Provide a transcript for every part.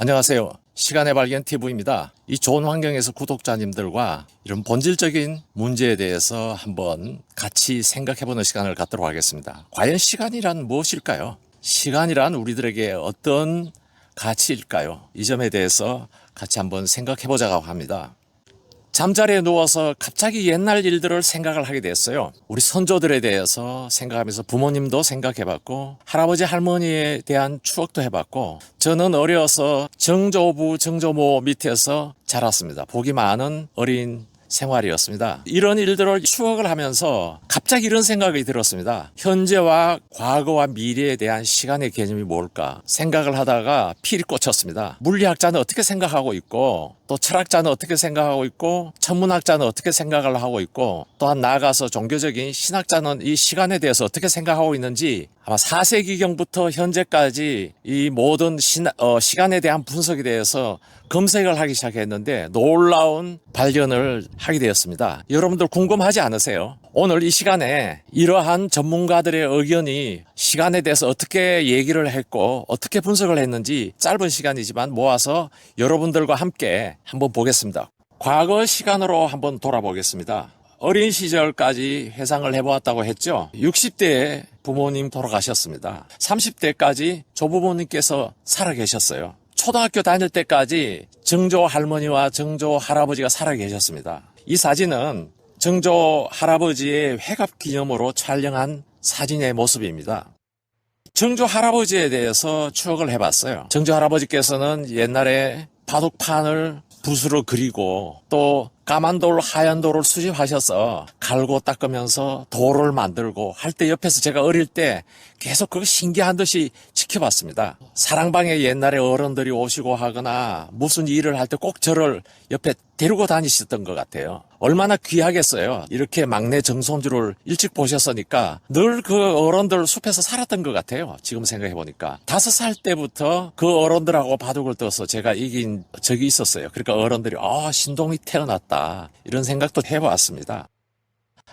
안녕하세요. 시간의 발견 TV입니다. 이 좋은 환경에서 구독자님들과 이런 본질적인 문제에 대해서 한번 같이 생각해보는 시간을 갖도록 하겠습니다. 과연 시간이란 무엇일까요? 시간이란 우리들에게 어떤 가치일까요? 이 점에 대해서 같이 한번 생각해보자고 합니다. 잠자리에 누워서 갑자기 옛날 일들을 생각을 하게 됐어요. 우리 선조들에 대해서 생각하면서 부모님도 생각해봤고 할아버지 할머니에 대한 추억도 해봤고 저는 어려서 정조부 정조모 밑에서 자랐습니다. 복이 많은 어린 생활이었습니다. 이런 일들을 추억을 하면서 갑자기 이런 생각이 들었습니다. 현재와 과거와 미래에 대한 시간의 개념이 뭘까 생각을 하다가 필이 꽂혔습니다. 물리학자는 어떻게 생각하고 있고 또 철학자는 어떻게 생각하고 있고 천문학자는 어떻게 생각을 하고 있고 또한 나아가서 종교적인 신학자는 이 시간에 대해서 어떻게 생각하고 있는지 아마 4세기경부터 현재까지 이 모든 시간에 대한 분석에 대해서 검색을 하기 시작했는데 놀라운 발견을 하게 되었습니다. 여러분들 궁금하지 않으세요? 오늘 이 시간에 이러한 전문가들의 의견이 시간에 대해서 어떻게 얘기를 했고 어떻게 분석을 했는지 짧은 시간이지만 모아서 여러분들과 함께 한번 보겠습니다. 과거 시간으로 한번 돌아보겠습니다. 어린 시절까지 회상을 해보았다고 했죠. 60대에 부모님 돌아가셨습니다. 30대까지 조부모님께서 살아계셨어요. 초등학교 다닐 때까지 정조 할머니와 정조 할아버지가 살아계셨습니다. 이 사진은 정조 할아버지의 회갑 기념으로 촬영한 사진의 모습입니다. 정조 할아버지에 대해서 추억을 해봤어요. 정조 할아버지께서는 옛날에 바둑판을 붓으로 그리고 또 까만 돌, 하얀 돌을 수집하셔서 갈고 닦으면서 돌을 만들고 할 때 옆에서 제가 어릴 때 계속 그거 신기한 듯이 지켜봤습니다. 사랑방에 옛날에 어른들이 오시고 하거나 무슨 일을 할 때 꼭 저를 옆에 데리고 다니셨던 것 같아요. 얼마나 귀하겠어요. 이렇게 막내 정손주를 일찍 보셨으니까 늘 그 어른들 숲에서 살았던 것 같아요. 지금 생각해보니까. 5살 때부터 그 어른들하고 바둑을 떠서 제가 이긴 적이 있었어요. 그러니까 어른들이 신동이 태어났다. 이런 생각도 해봤습니다.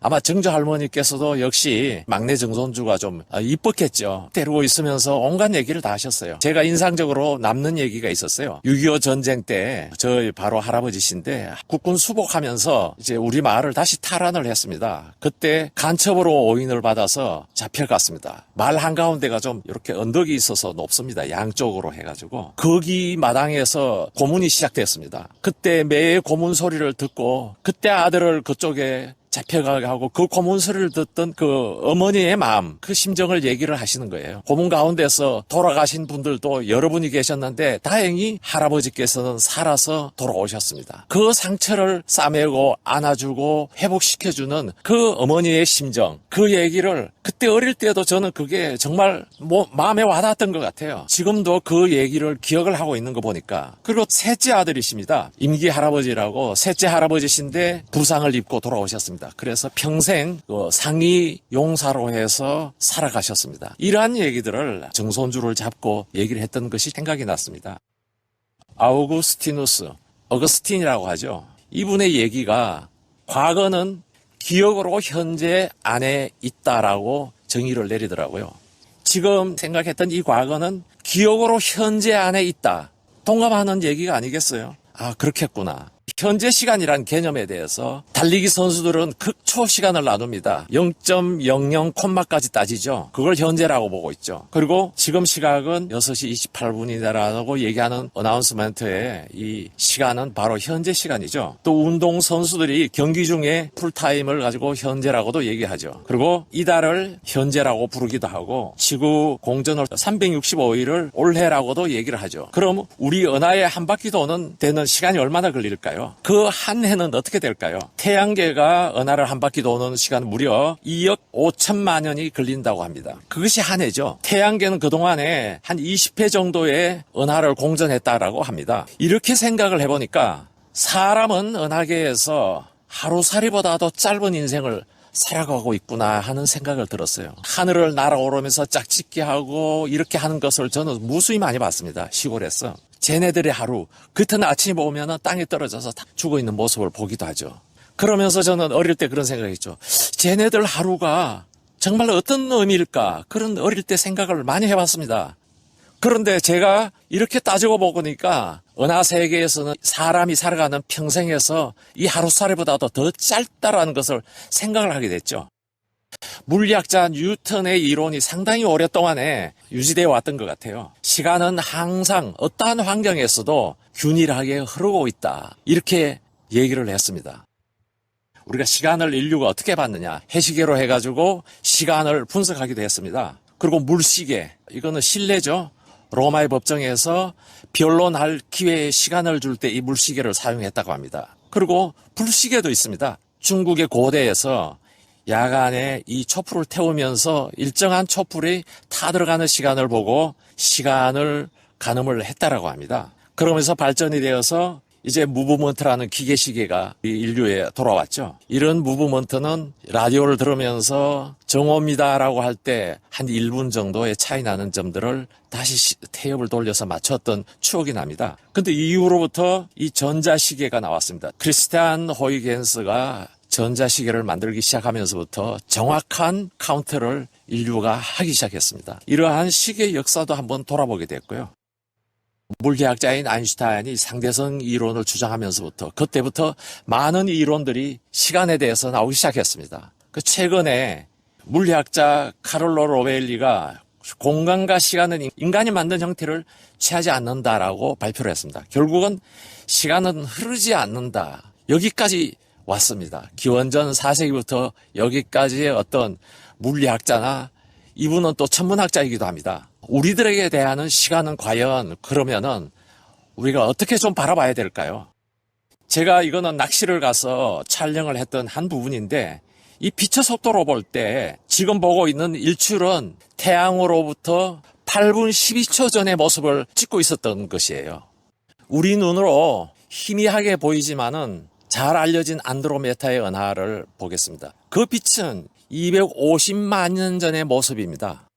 아마 정조 할머니께서도 역시 막내 정손주가 좀 이뻤겠죠. 데리고 있으면서 온갖 얘기를 다 하셨어요. 제가 인상적으로 남는 얘기가 있었어요. 6.25 전쟁 때 저희 바로 할아버지신데 국군 수복하면서 이제 우리 마을을 다시 탈환을 했습니다. 그때 간첩으로 오인을 받아서 잡혀갔습니다. 마을 한가운데가 좀 이렇게 언덕이 있어서 높습니다. 양쪽으로 해가지고 거기 마당에서 고문이 시작됐습니다. 그때 매의 고문 소리를 듣고 그때 아들을 그쪽에 잡혀가게 하고 그 고문 소리를 듣던 그 어머니의 마음, 그 심정을 얘기를 하시는 거예요. 고문 가운데서 돌아가신 분들도 여러분이 계셨는데 다행히 할아버지께서는 살아서 돌아오셨습니다. 그 상처를 싸매고 안아주고 회복시켜주는 그 어머니의 심정, 그 얘기를 그때 어릴 때도 저는 그게 정말 마음에 와닿았던 것 같아요. 지금도 그 얘기를 기억을 하고 있는 거 보니까. 그리고 셋째 아들이십니다. 임기 할아버지라고 셋째 할아버지신데 부상을 입고 돌아오셨습니다. 그래서 평생 상위 용사로 해서 살아가셨습니다. 이러한 얘기들을 정손주를 잡고 얘기를 했던 것이 생각이 났습니다. 아우구스티누스, 어거스틴이라고 하죠. 이분의 얘기가 과거는 기억으로 현재 안에 있다라고 정의를 내리더라고요. 지금 생각했던 이 과거는 기억으로 현재 안에 있다. 동감하는 얘기가 아니겠어요? 그렇겠구나. 현재 시간이란 개념에 대해서 달리기 선수들은 극초 시간을 나눕니다. 0.00 콤마까지 따지죠. 그걸 현재라고 보고 있죠. 그리고 지금 시각은 6시 28분이다라고 얘기하는 어나운스먼트의 이 시간은 바로 현재 시간이죠. 또 운동 선수들이 경기 중에 풀타임을 가지고 현재라고도 얘기하죠. 그리고 이달을 현재라고 부르기도 하고 지구 공전을 365일을 올해라고도 얘기를 하죠. 그럼 우리 은하의 한 바퀴 도는 되는 시간이 얼마나 걸릴까요? 그 한 해는 어떻게 될까요? 태양계가 은하를 한 바퀴 도는 시간 무려 2억 5천만 년이 걸린다고 합니다. 그것이 한 해죠. 태양계는 그동안에 한 20회 정도의 은하를 공전했다라고 합니다. 이렇게 생각을 해보니까 사람은 은하계에서 하루살이보다도 짧은 인생을 살아가고 있구나 하는 생각을 들었어요. 하늘을 날아오르면서 짝짓기 하고 이렇게 하는 것을 저는 무수히 많이 봤습니다. 시골에서. 쟤네들의 하루, 그때는 아침에 오면 땅에 떨어져서 죽어있는 모습을 보기도 하죠. 그러면서 저는 어릴 때 그런 생각했죠. 쟤네들 하루가 정말 어떤 의미일까? 그런 어릴 때 생각을 많이 해봤습니다. 그런데 제가 이렇게 따지고 보니까 은하 세계에서는 사람이 살아가는 평생에서 이 하루살이보다도 더 짧다라는 것을 생각을 하게 됐죠. 물리학자 뉴턴의 이론이 상당히 오랫동안에 유지되어 왔던 것 같아요. 시간은 항상 어떠한 환경에서도 균일하게 흐르고 있다. 이렇게 얘기를 했습니다. 우리가 시간을 인류가 어떻게 봤느냐. 해시계로 해가지고 시간을 분석하기도 했습니다. 그리고 물시계, 이거는 신뢰죠. 로마의 법정에서 변론할 기회에 시간을 줄 때 이 물시계를 사용했다고 합니다. 그리고 불시계도 있습니다. 중국의 고대에서 야간에 이 촛불을 태우면서 일정한 촛불이 타들어가는 시간을 보고 시간을 가늠을 했다라고 합니다. 그러면서 발전이 되어서 이제 무브먼트라는 기계시계가 인류에 돌아왔죠. 이런 무브먼트는 라디오를 들으면서 정오입니다라고 할 때 한 1분 정도의 차이 나는 점들을 다시 태엽을 돌려서 맞췄던 추억이 납니다. 근데 이후로부터 이 전자시계가 나왔습니다. 크리스티안 호이겐스가 전자시계를 만들기 시작하면서부터 정확한 카운트를 인류가 하기 시작했습니다. 이러한 시계 역사도 한번 돌아보게 됐고요. 물리학자인 아인슈타인이 상대성 이론을 주장하면서부터 그때부터 많은 이론들이 시간에 대해서 나오기 시작했습니다. 최근에 물리학자 카를로 로벨리가 공간과 시간은 인간이 만든 형태를 취하지 않는다라고 발표를 했습니다. 결국은 시간은 흐르지 않는다. 여기까지 왔습니다. 기원전 4세기부터 여기까지의 어떤 물리학자나 이분은 또 천문학자이기도 합니다. 우리들에게 대한 시간은 과연 그러면은 우리가 어떻게 좀 바라봐야 될까요? 제가 이거는 낚시를 가서 촬영을 했던 한 부분인데 이 빛의 속도로 볼 때 지금 보고 있는 일출은 태양으로부터 8분 12초 전의 모습을 찍고 있었던 것이에요. 우리 눈으로 희미하게 보이지만은 잘 알려진 안드로메다의 은하를 보겠습니다. 그 빛은 250만 년 전의 모습입니다.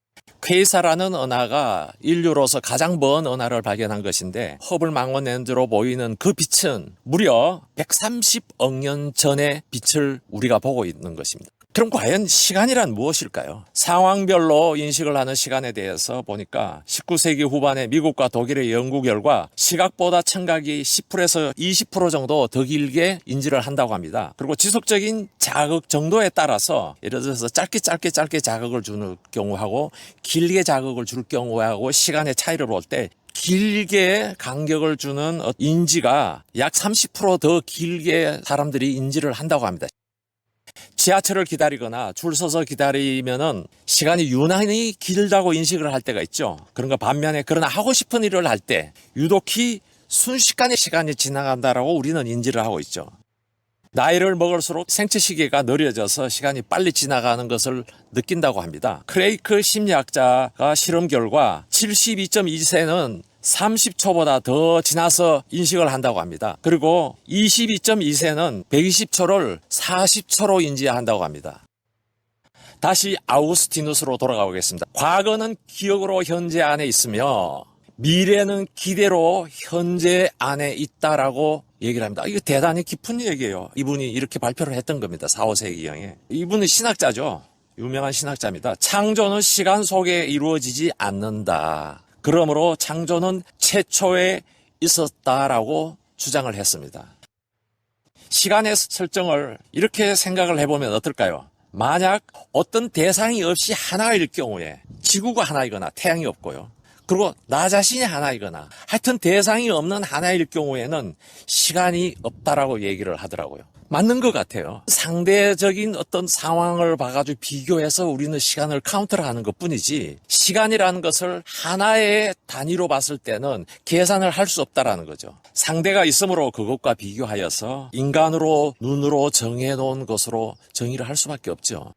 퀘이사라는 은하가 인류로서 가장 먼 은하를 발견한 것인데 허블 망원 렌즈로 보이는 그 빛은 무려 130억 년 전의 빛을 우리가 보고 있는 것입니다. 그럼 과연 시간이란 무엇일까요? 상황별로 인식을 하는 시간에 대해서 보니까 19세기 후반에 미국과 독일의 연구 결과 시각보다 청각이 10%에서 20% 정도 더 길게 인지를 한다고 합니다. 그리고 지속적인 자극 정도에 따라서 예를 들어서 짧게 자극을 주는 경우하고 길게 자극을 줄 경우하고 시간의 차이를 볼 때 길게 간격을 주는 인지가 약 30% 더 길게 사람들이 인지를 한다고 합니다. 지하철을 기다리거나 줄 서서 기다리면은 시간이 유난히 길다고 인식을 할 때가 있죠. 그런가 반면에 그러나 하고 싶은 일을 할 때 유독히 순식간에 시간이 지나간다라고 우리는 인지를 하고 있죠. 나이를 먹을수록 생체 시계가 느려져서 시간이 빨리 지나가는 것을 느낀다고 합니다. 크레이크 심리학자가 실험 결과 72.2세는 30초보다 더 지나서 인식을 한다고 합니다. 그리고 22.2세는 120초를 40초로 인지한다고 합니다. 다시 아우구스티누스로 돌아가보겠습니다. 과거는 기억으로 현재 안에 있으며 미래는 기대로 현재 안에 있다라고 얘기를 합니다. 이거 대단히 깊은 얘기예요. 이분이 이렇게 발표를 했던 겁니다. 4, 5세기경에. 이분은 신학자죠. 유명한 신학자입니다. 창조는 시간 속에 이루어지지 않는다. 그러므로 창조는 최초에 있었다라고 주장을 했습니다. 시간의 설정을 이렇게 생각을 해보면 어떨까요? 만약 어떤 대상이 없이 하나일 경우에 지구가 하나이거나 태양이 없고요. 그리고 나 자신이 하나이거나 하여튼 대상이 없는 하나일 경우에는 시간이 없다라고 얘기를 하더라고요. 맞는 것 같아요. 상대적인 어떤 상황을 봐가지고 비교해서 우리는 시간을 카운트를 하는 것 뿐이지 시간이라는 것을 하나의 단위로 봤을 때는 계산을 할 수 없다라는 거죠. 상대가 있으므로 그것과 비교하여서 인간으로 눈으로 정해놓은 것으로 정의를 할 수밖에 없죠.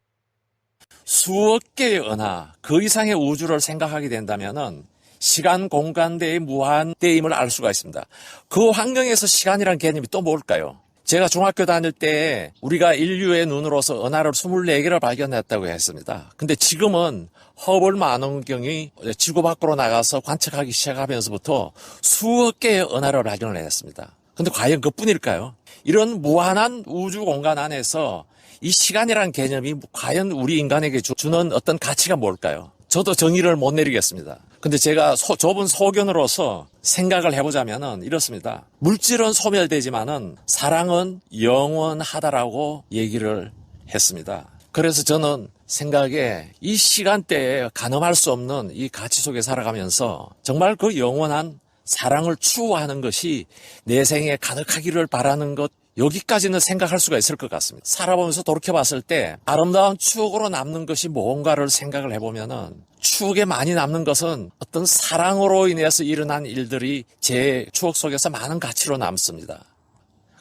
수억 개의 은하, 그 이상의 우주를 생각하게 된다면은 시간, 공간대의 무한대임을 알 수가 있습니다. 그 환경에서 시간이란 개념이 또 뭘까요? 제가 중학교 다닐 때 우리가 인류의 눈으로서 은하를 24개를 발견했다고 했습니다. 근데 지금은 허블 망원경이 지구 밖으로 나가서 관측하기 시작하면서부터 수억 개의 은하를 발견을 했습니다. 근데 과연 그뿐일까요? 이런 무한한 우주 공간 안에서 이 시간이라는 개념이 과연 우리 인간에게 주는 어떤 가치가 뭘까요? 저도 정의를 못 내리겠습니다. 근데 제가 좁은 소견으로서 생각을 해보자면은 이렇습니다. 물질은 소멸되지만은 사랑은 영원하다라고 얘기를 했습니다. 그래서 저는 생각에 이 시간대에 가늠할 수 없는 이 가치 속에 살아가면서 정말 그 영원한 사랑을 추구하는 것이 내 생에 가득하기를 바라는 것, 여기까지는 생각할 수가 있을 것 같습니다. 살아보면서 돌이켜봤을 때 아름다운 추억으로 남는 것이 뭔가를 생각을 해보면은 추억에 많이 남는 것은 어떤 사랑으로 인해서 일어난 일들이 제 추억 속에서 많은 가치로 남습니다.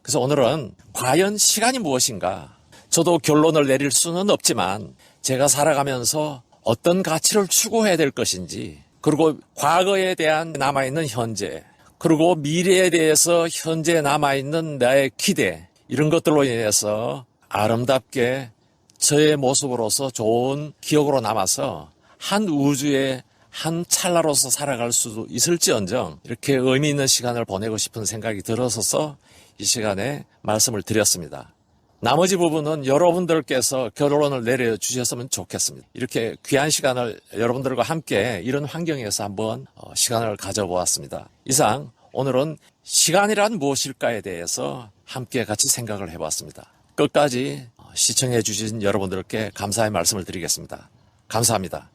그래서 오늘은 과연 시간이 무엇인가? 저도 결론을 내릴 수는 없지만 제가 살아가면서 어떤 가치를 추구해야 될 것인지, 그리고 과거에 대한 남아있는 현재, 그리고 미래에 대해서 현재 남아있는 나의 기대, 이런 것들로 인해서 아름답게 저의 모습으로서 좋은 기억으로 남아서 한 우주의 한 찰나로서 살아갈 수도 있을지언정 이렇게 의미 있는 시간을 보내고 싶은 생각이 들어서 이 시간에 말씀을 드렸습니다. 나머지 부분은 여러분들께서 결론을 내려주셨으면 좋겠습니다. 이렇게 귀한 시간을 여러분들과 함께 이런 환경에서 한번 시간을 가져보았습니다. 이상 오늘은 시간이란 무엇일까에 대해서 함께 같이 생각을 해봤습니다. 끝까지 시청해 주신 여러분들께 감사의 말씀을 드리겠습니다. 감사합니다.